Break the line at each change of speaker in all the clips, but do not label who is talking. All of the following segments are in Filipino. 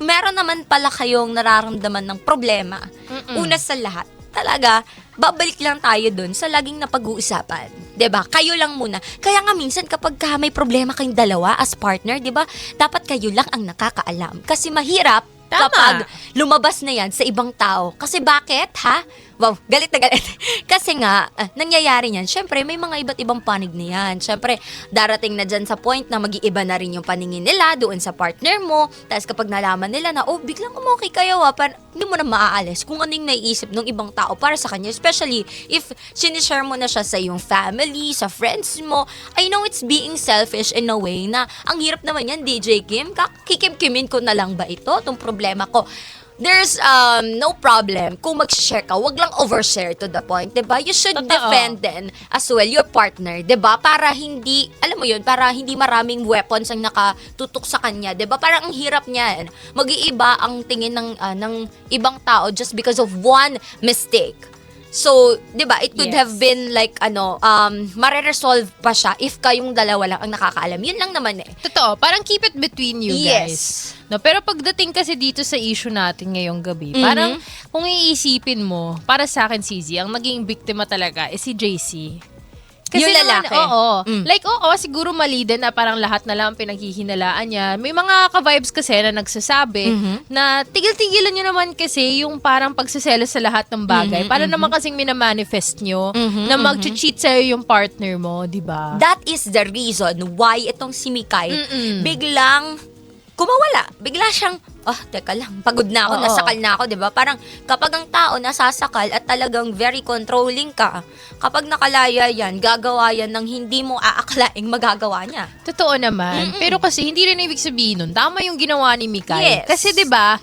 meron naman pala kayong nararamdaman ng problema, una sa lahat, talaga, babalik lang tayo dun sa laging napag-uusapan. 'Di ba? Kayo lang muna. Kaya nga minsan kapag may problema kayong dalawa as partner, 'di ba? Dapat kayo lang ang nakakaalam. Kasi mahirap kapag lumabas na yan sa ibang tao. Kasi bakit, ha? Wow, galit na galit. Kasi nga, nangyayari yan. Siyempre, may mga iba't ibang panig na yan. Siyempre, darating na dyan sa point na mag-iiba na rin yung paningin nila doon sa partner mo. Tapos kapag nalaman nila na, biglang umokay kayo, hindi mo na maaalis kung anong naiisip ng ibang tao para sa kanya. Especially, if sinishare mo na siya sa iyong family, sa friends mo. I know it's being selfish in a way na ang hirap naman yan, DJ Kim. Kikim-kimin ko na lang ba ito? Itong problema ko. There's no problem kung mag-share ka, wag lang overshare to the point, 'di ba? You should defend then as well your partner, 'di ba? Para hindi, alam mo 'yun, para hindi maraming weapons ang nakatutok sa kanya, 'di ba? Parang ang hirap niyan. Mag-iiba ang tingin ng ibang tao just because of one mistake. So, 'di ba? It could have been like mare-resolve pa siya if kayong dalawa lang ang nakakaalam. 'Yun lang naman eh.
Totoo, parang keep it between you guys.
Yes.
No, pero pagdating kasi dito sa issue natin ngayong gabi, parang kung iisipin mo, para sa akin, CZ, ang naging biktima talaga is si JC. Kasi
yung lalaki.
Like, siguro mali din na parang lahat na lang pinaghihinalaan niya. May mga ka-vibes kasi na nagsasabi na tigil-tigilan nyo naman kasi yung parang pagsiselos sa lahat ng bagay. Para naman kasing minamanifest nyo na mag-cheat sa'yo yung partner mo, di ba?
That is the reason why itong si Mikay biglang kumawala. Bigla siyang, teka lang, pagod na ako, nasakal na ako, 'di ba? Parang kapag ang tao nasasakal at talagang very controlling ka, kapag nakalaya yan, gagawa yan ng hindi mo aaklaing magagawa niya.
Totoo naman. Pero kasi hindi rin ibig sabihin nun, tama yung ginawa ni Mikay.
Yes.
Kasi 'di ba,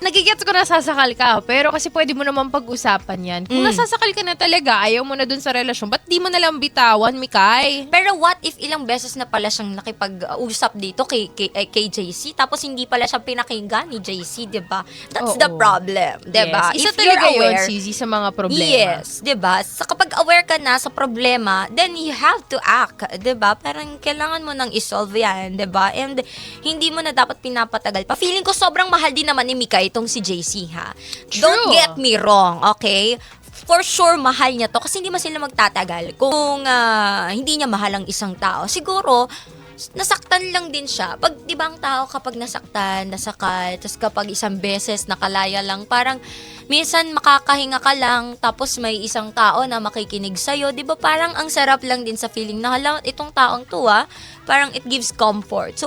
nagigets ko na sasakal ka, pero kasi pwede mo naman pag-usapan yan. Kung nasasakal ka na talaga, ayaw mo na dun sa relasyon, ba't di mo na lang bitawan, Mikay?
Pero what if ilang beses na pala siyang nakipag-usap dito kay JC, tapos hindi pala siya pinakinggan ni JC, di ba? That's the problem, di ba?
Yes. Isa
If you're
talaga yun,
aware,
CZ, sa mga problema.
yes, di ba? Sa kapag aware ka na sa problema, then you have to act, di ba? Parang kailangan mo nang isolve yan, di ba? And hindi mo na dapat pinapatagal pa. Feeling ko sobrang mahal din naman ni Mika itong si JC, ha?
True.
Don't get me wrong, okay? For sure, mahal niya to kasi hindi man sila magtatagal. Kung hindi niya mahal ang isang tao, siguro, nasaktan lang din siya. Pag, di ba ang tao kapag nasaktan, nasakal, tapos kapag isang beses nakalaya lang, parang minsan makakahinga ka lang, tapos may isang tao na makikinig sa'yo, di ba parang ang sarap lang din sa feeling na, hala, itong taong to parang it gives comfort. So,